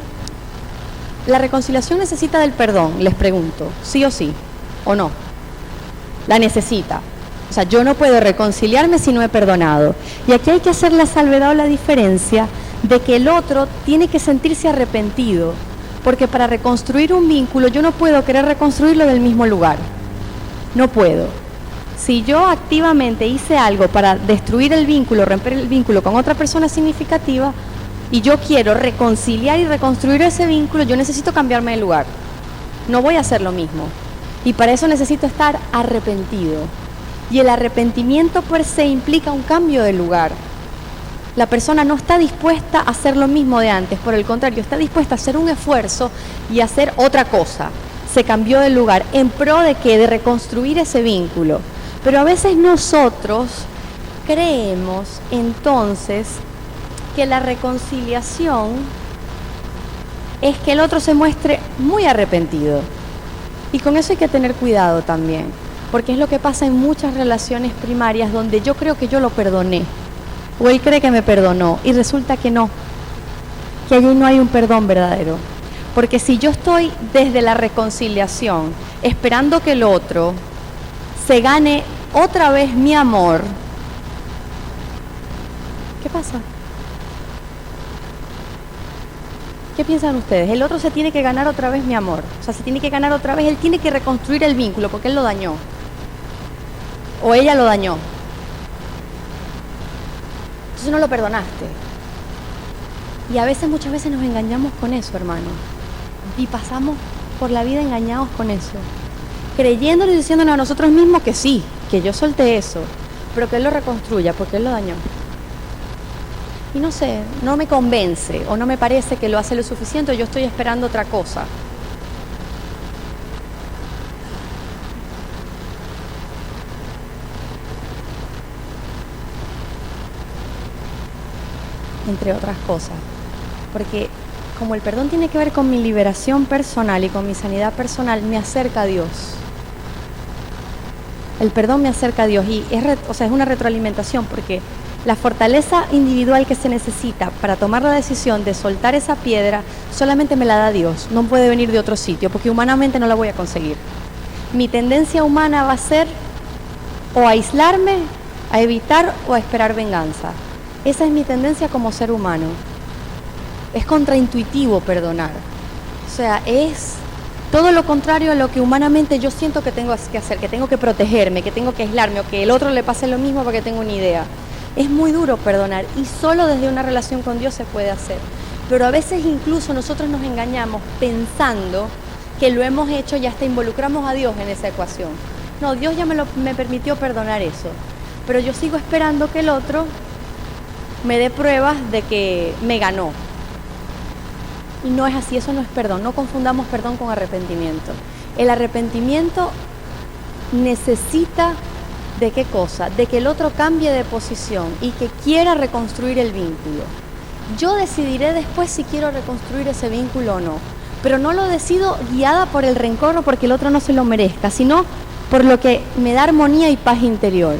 Speaker 1: la reconciliación necesita del perdón, les pregunto, ¿sí o sí? ¿O no? La necesita. O sea, yo no puedo reconciliarme si no he perdonado. Y aquí hay que hacer la salvedad o la diferencia de que el otro tiene que sentirse arrepentido, porque para reconstruir un vínculo yo no puedo querer reconstruirlo del mismo lugar, no puedo. Si yo activamente hice algo para destruir el vínculo, romper el vínculo con otra persona significativa, y yo quiero reconciliar y reconstruir ese vínculo, yo necesito cambiarme de lugar, no voy a hacer lo mismo, y para eso necesito estar arrepentido, y el arrepentimiento per se implica un cambio de lugar. La persona no está dispuesta a hacer lo mismo de antes, por el contrario, está dispuesta a hacer un esfuerzo y a hacer otra cosa. Se cambió de lugar en pro de que de reconstruir ese vínculo. Pero a veces nosotros creemos entonces que la reconciliación es que el otro se muestre muy arrepentido. Y con eso hay que tener cuidado también, porque es lo que pasa en muchas relaciones primarias donde yo creo que yo lo perdoné, o él cree que me perdonó, y resulta que no, que allí no hay un perdón verdadero. Porque si yo estoy desde la reconciliación, esperando que el otro se gane otra vez mi amor, ¿qué pasa? ¿Qué piensan ustedes? El otro se tiene que ganar otra vez mi amor, o sea, se tiene que ganar otra vez, él tiene que reconstruir el vínculo porque él lo dañó, o ella lo dañó. Entonces no lo perdonaste. Y a veces, muchas veces nos engañamos con eso, hermano. Y pasamos por la vida engañados con eso. Creyéndonos y diciéndonos a nosotros mismos que sí, que yo solté eso, pero que él lo reconstruya porque él lo dañó. Y no sé, no me convence o no me parece que lo hace lo suficiente, o yo estoy esperando otra cosa. Entre otras cosas, porque como el perdón tiene que ver con mi liberación personal y con mi sanidad personal, me acerca a Dios. El perdón me acerca a Dios y es una retroalimentación, porque la fortaleza individual que se necesita para tomar la decisión de soltar esa piedra solamente me la da Dios, no puede venir de otro sitio, porque humanamente no la voy a conseguir. Mi tendencia humana va a ser o a aislarme, a evitar o a esperar venganza. Esa es mi tendencia como ser humano. Es contraintuitivo perdonar. sea, es todo lo contrario a lo que humanamente yo siento que tengo que hacer, que tengo que protegerme, que tengo que aislarme o que el otro le pase lo mismo porque tengo una idea. Es muy duro perdonar y solo desde una relación con Dios se puede hacer. Pero a veces incluso nosotros nos engañamos pensando que lo hemos hecho y hasta involucramos a Dios en esa ecuación. No, Dios ya me permitió perdonar eso, pero yo sigo esperando que el otro me dé pruebas de que me ganó. Y no es así, eso no es perdón. No confundamos perdón con arrepentimiento. El arrepentimiento necesita ¿de qué cosa? De que el otro cambie de posición y que quiera reconstruir el vínculo. Yo decidiré después si quiero reconstruir ese vínculo o no, pero no lo decido guiada por el rencor o porque el otro no se lo merezca, sino por lo que me da armonía y paz interior.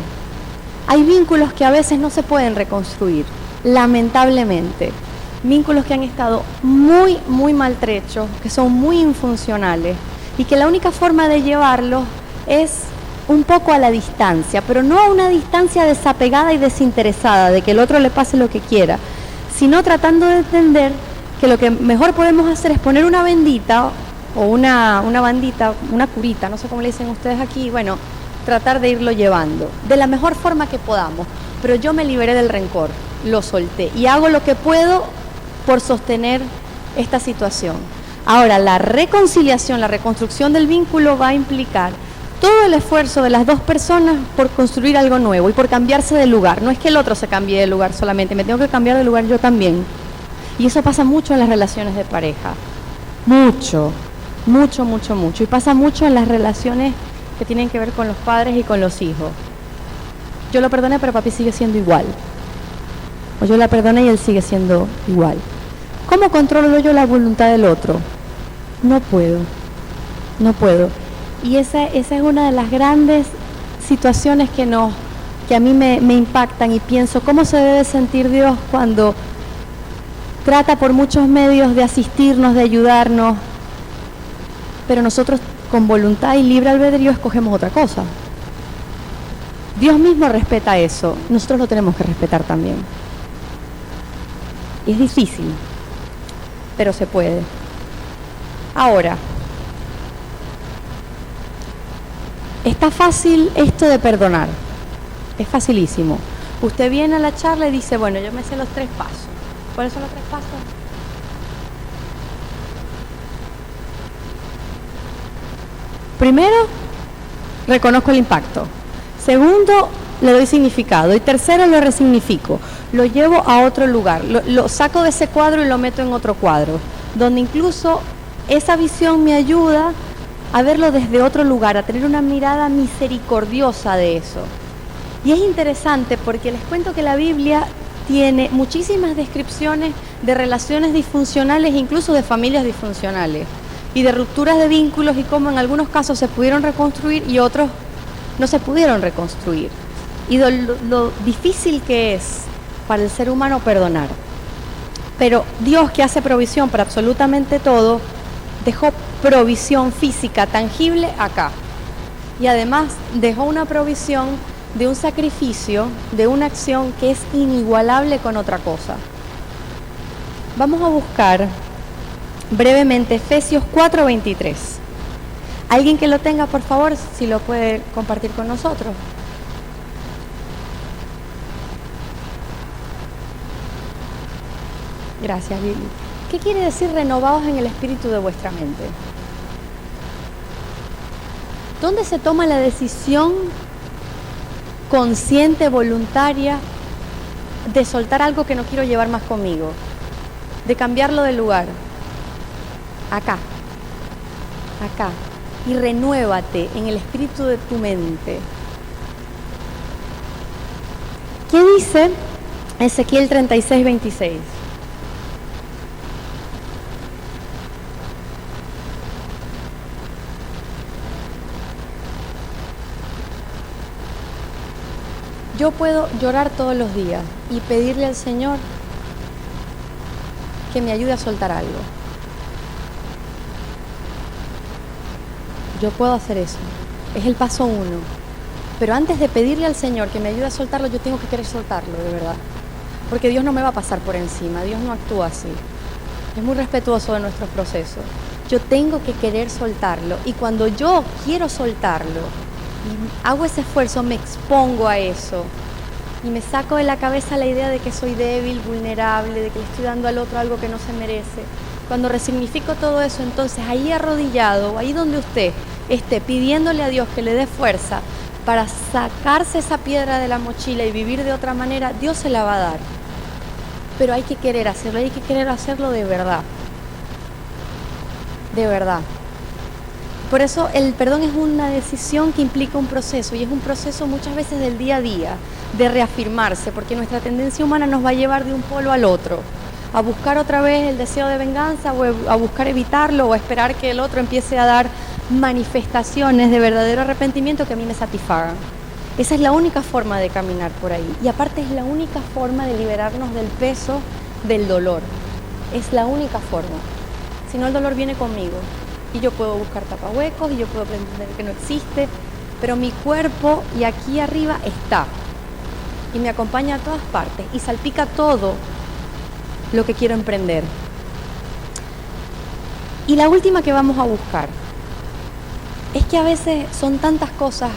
Speaker 1: Hay vínculos que a veces no se pueden reconstruir, lamentablemente. Vínculos que han estado muy, muy maltrechos, que son muy infuncionales y que la única forma de llevarlos es un poco a la distancia, pero no a una distancia desapegada y desinteresada de que el otro le pase lo que quiera, sino tratando de entender que lo que mejor podemos hacer es poner una bendita o una bandita, una curita, no sé cómo le dicen ustedes aquí, bueno, tratar de irlo llevando de la mejor forma que podamos, pero yo me liberé del rencor, lo solté y hago lo que puedo por sostener esta situación. Ahora, la reconciliación, la reconstrucción del vínculo va a implicar todo el esfuerzo de las dos personas por construir algo nuevo y por cambiarse de lugar. No es que el otro se cambie de lugar solamente, me tengo que cambiar de lugar yo también. Y eso pasa mucho en las relaciones de pareja. Mucho, mucho, mucho, mucho. Y pasa mucho en las relaciones que tienen que ver con los padres y con los hijos. Yo lo perdoné, pero papi sigue siendo igual. O yo la perdoné y él sigue siendo igual. ¿Cómo controlo yo la voluntad del otro? No puedo. No puedo. Y esa es una de las grandes situaciones que a mí me impactan y pienso cómo se debe sentir Dios cuando trata por muchos medios de asistirnos, de ayudarnos, pero nosotros con voluntad y libre albedrío escogemos otra cosa. Dios mismo respeta eso, nosotros lo tenemos que respetar también. Y es difícil, pero se puede. Ahora, está fácil esto de perdonar, es facilísimo. Usted viene a la charla y dice, bueno, yo me sé los 3 pasos. ¿Cuáles son los 3 pasos? Primero, reconozco el impacto. Segundo, le doy significado. Y tercero, lo resignifico. Lo llevo a otro lugar. Lo saco de ese cuadro y lo meto en otro cuadro, donde incluso esa visión me ayuda a verlo desde otro lugar, a tener una mirada misericordiosa de eso. Y es interesante porque les cuento que la Biblia tiene muchísimas descripciones de relaciones disfuncionales, incluso de familias disfuncionales, y de rupturas de vínculos y cómo en algunos casos se pudieron reconstruir y otros no se pudieron reconstruir. Y lo difícil que es para el ser humano perdonar. Pero Dios, que hace provisión para absolutamente todo, dejó provisión física tangible acá. Y además dejó una provisión de un sacrificio, de una acción que es inigualable con otra cosa. Vamos a buscar brevemente Efesios 4:23. ¿Alguien que lo tenga, por favor, si lo puede compartir con nosotros? Gracias, Lili. ¿Qué quiere decir renovados en el espíritu de vuestra mente? ¿Dónde se toma la decisión consciente, voluntaria, de soltar algo que no quiero llevar más conmigo? De cambiarlo de lugar. Acá. Acá. Y renuévate en el espíritu de tu mente. ¿Qué dice Ezequiel 36:26? Yo puedo llorar todos los días y pedirle al Señor que me ayude a soltar algo. Yo puedo hacer eso. Es el paso 1. Pero antes de pedirle al Señor que me ayude a soltarlo, yo tengo que querer soltarlo, de verdad. Porque Dios no me va a pasar por encima. Dios no actúa así. Es muy respetuoso de nuestros procesos. yo tengo que querer soltarlo. Y cuando yo quiero soltarlo y hago ese esfuerzo, me expongo a eso y me saco de la cabeza la idea de que soy débil, vulnerable, de que le estoy dando al otro algo que no se merece. Cuando resignifico todo eso, entonces ahí arrodillado, ahí donde usted esté pidiéndole a Dios que le dé fuerza para sacarse esa piedra de la mochila y vivir de otra manera, Dios se la va a dar. Pero hay que querer hacerlo de verdad. De verdad. Por eso el perdón es una decisión que implica un proceso, y es un proceso muchas veces del día a día, de reafirmarse, porque nuestra tendencia humana nos va a llevar de un polo al otro, a buscar otra vez el deseo de venganza, o a buscar evitarlo, o a esperar que el otro empiece a dar manifestaciones de verdadero arrepentimiento que a mí me satisfagan. Esa es la única forma de caminar por ahí, y aparte es la única forma de liberarnos del peso del dolor. Es la única forma. Si no, el dolor viene conmigo, y yo puedo buscar tapahuecos, y yo puedo pretender que no existe, pero mi cuerpo y aquí arriba está, y me acompaña a todas partes, y salpica todo lo que quiero emprender. Y la última que vamos a buscar es que a veces son tantas cosas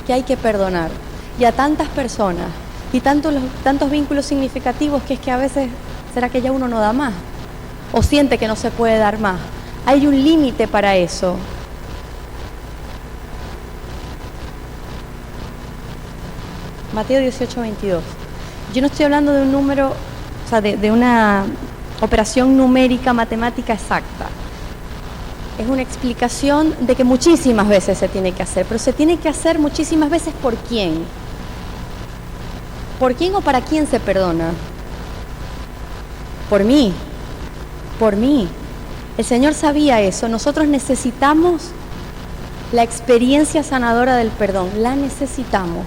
Speaker 1: que hay que perdonar, y a tantas personas, y tantos vínculos significativos, que es que a veces, ¿será que ya uno no da más? O siente que no se puede dar más. Hay un límite para eso. Mateo 18:22. Yo no estoy hablando de un número, o sea, de una operación numérica, matemática exacta. Es una explicación de que muchísimas veces se tiene que hacer, pero se tiene que hacer muchísimas veces ¿por quién? ¿Por quién o para quién se perdona? Por mí. Por mí. El Señor sabía eso. Nosotros necesitamos la experiencia sanadora del perdón. La necesitamos.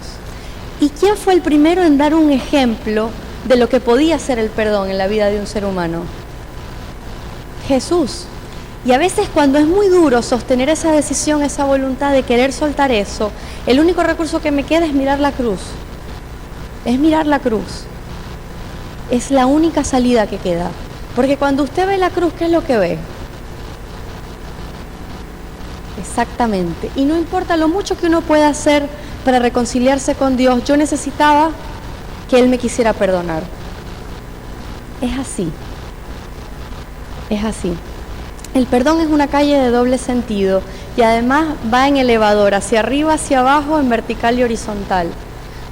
Speaker 1: ¿Y quién fue el primero en dar un ejemplo de lo que podía ser el perdón en la vida de un ser humano? Jesús. Y a veces cuando es muy duro sostener esa decisión, esa voluntad de querer soltar eso, el único recurso que me queda es mirar la cruz. Es mirar la cruz. Es la única salida que queda. Porque cuando usted ve la cruz, ¿qué es lo que ve? Exactamente. Y no importa lo mucho que uno pueda hacer para reconciliarse con Dios, yo necesitaba que Él me quisiera perdonar. Es así. Es así. El perdón es una calle de doble sentido y además va en elevador, hacia arriba, hacia abajo, en vertical y horizontal.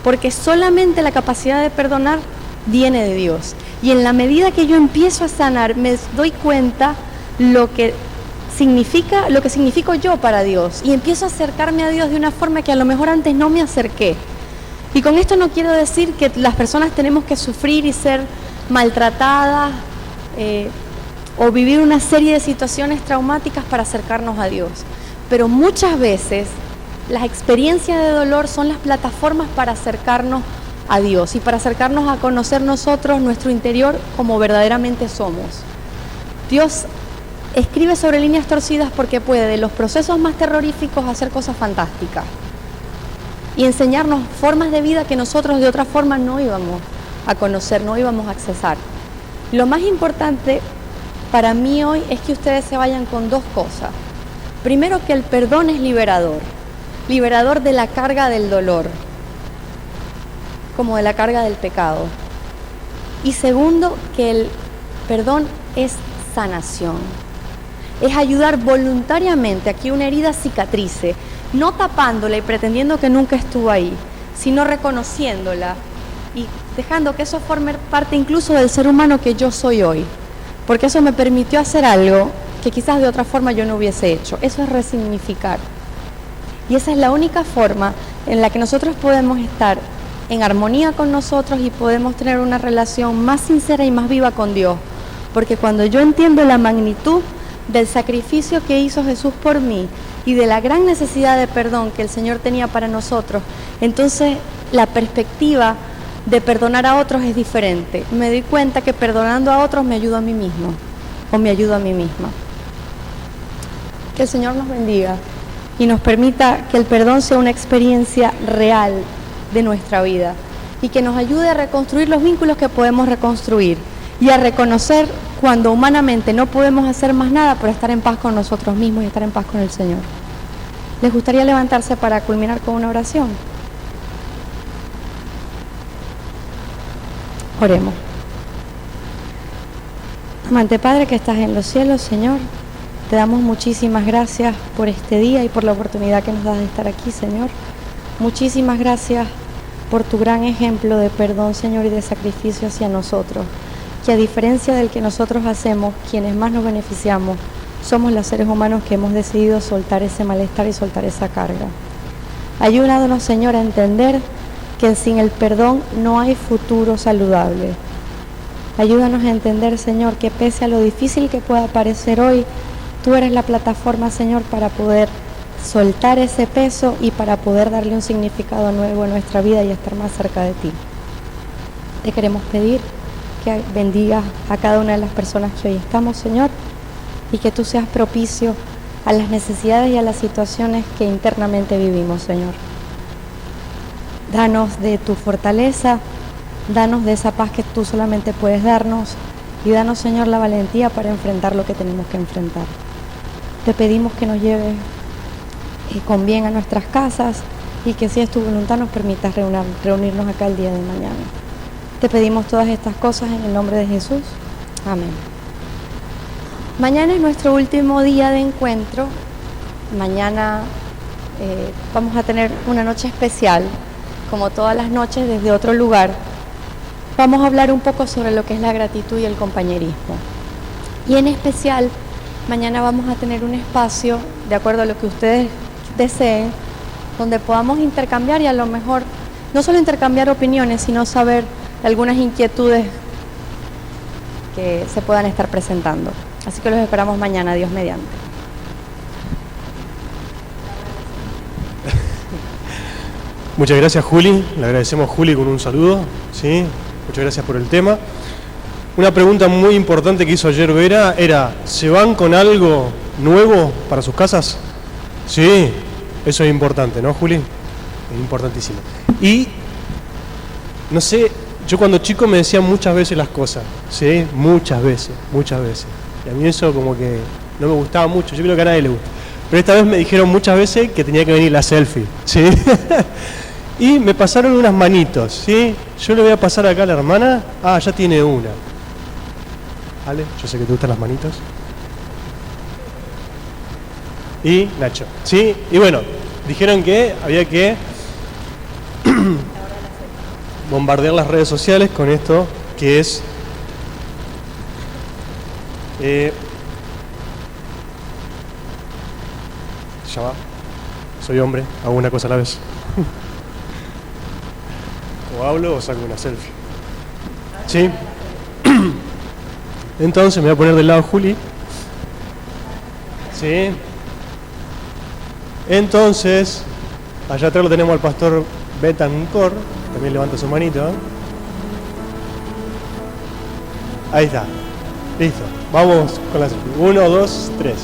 Speaker 1: Porque solamente la capacidad de perdonar viene de Dios. Y en la medida que yo empiezo a sanar, me doy cuenta lo que significo yo para Dios. Y empiezo a acercarme a Dios de una forma que a lo mejor antes no me acerqué. Y con esto no quiero decir que las personas tenemos que sufrir y ser maltratadas o vivir una serie de situaciones traumáticas para acercarnos a Dios. Pero muchas veces las experiencias de dolor son las plataformas para acercarnos a Dios y para acercarnos a conocer nosotros nuestro interior como verdaderamente somos. Dios escribe sobre líneas torcidas porque puede de los procesos más terroríficos hacer cosas fantásticas y enseñarnos formas de vida que nosotros de otra forma no íbamos a conocer, no íbamos a accesar. Lo más importante para mí hoy es que ustedes se vayan con dos cosas. Primero, que el perdón es liberador de la carga del dolor, como de la carga del pecado. Y segundo, que el perdón es sanación. Es ayudar voluntariamente a que una herida cicatrice, no tapándola y pretendiendo que nunca estuvo ahí, sino reconociéndola y dejando que eso forme parte incluso del ser humano que yo soy hoy. Porque eso me permitió hacer algo que quizás de otra forma yo no hubiese hecho. Eso es resignificar. Y esa es la única forma en la que nosotros podemos estar en armonía con nosotros y podemos tener una relación más sincera y más viva con Dios. Porque cuando yo entiendo la magnitud del sacrificio que hizo Jesús por mí y de la gran necesidad de perdón que el Señor tenía para nosotros, entonces la perspectiva de perdonar a otros es diferente. Me doy cuenta que perdonando a otros me ayudo a mí mismo o me ayudo a mí misma. Que el Señor nos bendiga y nos permita que el perdón sea una experiencia real de nuestra vida y que nos ayude a reconstruir los vínculos que podemos reconstruir y a reconocer cuando humanamente no podemos hacer más nada por estar en paz con nosotros mismos y estar en paz con el Señor. ¿Les gustaría levantarse para culminar con una oración? Oremos. Amante Padre que estás en los cielos, Señor, te damos muchísimas gracias por este día y por la oportunidad que nos das de estar aquí, Señor. Muchísimas gracias por tu gran ejemplo de perdón, Señor, y de sacrificio hacia nosotros, que a diferencia del que nosotros hacemos, quienes más nos beneficiamos, somos los seres humanos que hemos decidido soltar ese malestar y soltar esa carga. Ayúdanos, Señor, a entender que sin el perdón no hay futuro saludable. Ayúdanos a entender, Señor, que pese a lo difícil que pueda parecer hoy, tú eres la plataforma, Señor, para poder soltar ese peso y para poder darle un significado nuevo a nuestra vida y estar más cerca de ti. Te queremos pedir que bendigas a cada una de las personas que hoy estamos, Señor, y que tú seas propicio a las necesidades y a las situaciones que internamente vivimos, Señor. Danos de tu fortaleza, danos de esa paz que tú solamente puedes darnos y danos, Señor, la valentía para enfrentar lo que tenemos que enfrentar. Te pedimos que nos lleves con bien a nuestras casas y que si es tu voluntad nos permitas reunirnos acá el día de mañana. Te pedimos todas estas cosas en el nombre de Jesús. Amén. Mañana es nuestro último día de encuentro. Mañana vamos a tener una noche especial, como todas las noches desde otro lugar. Vamos a hablar un poco sobre lo que es la gratitud y el compañerismo. Y en especial, mañana vamos a tener un espacio, de acuerdo a lo que ustedes deseen, donde podamos intercambiar y a lo mejor no solo intercambiar opiniones, sino saber algunas inquietudes que se puedan estar presentando. Así que los esperamos mañana, Dios mediante.
Speaker 2: Muchas gracias, Juli. Le agradecemos a Juli con un saludo. ¿Sí? Muchas gracias por el tema. Una pregunta muy importante que hizo ayer Vera era, ¿se van con algo nuevo para sus casas? Sí, eso es importante, ¿no, Juli? Es importantísimo. Y, no sé, yo cuando chico me decían muchas veces las cosas, ¿sí? Muchas veces. Y a mí eso como que no me gustaba mucho, yo creo que a nadie le gusta. Pero esta vez me dijeron muchas veces que tenía que venir la selfie, ¿sí? Y me pasaron unas manitos, ¿sí? Yo le voy a pasar acá a la hermana. Ah, ya tiene una. ¿Vale? Yo sé que te gustan las manitos. Y Nacho, ¿sí? Y bueno, dijeron que había que bombardear las redes sociales con esto que es ya va, soy hombre, hago una cosa a la vez. O hablo o saco una selfie. ¿Sí? Entonces me voy a poner del lado Juli. ¿Sí? Entonces, allá atrás lo tenemos al pastor Betancor, también levanta su manito. Ahí está. Listo. Vamos con la selfie. 1, 2, 3.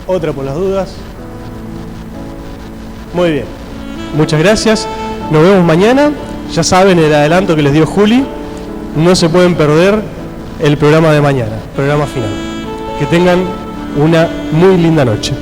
Speaker 2: Otra por las dudas. Muy bien. Muchas gracias. Nos vemos mañana. Ya saben el adelanto que les dio Juli. No se pueden perder el programa de mañana, programa final. Que tengan una muy linda noche.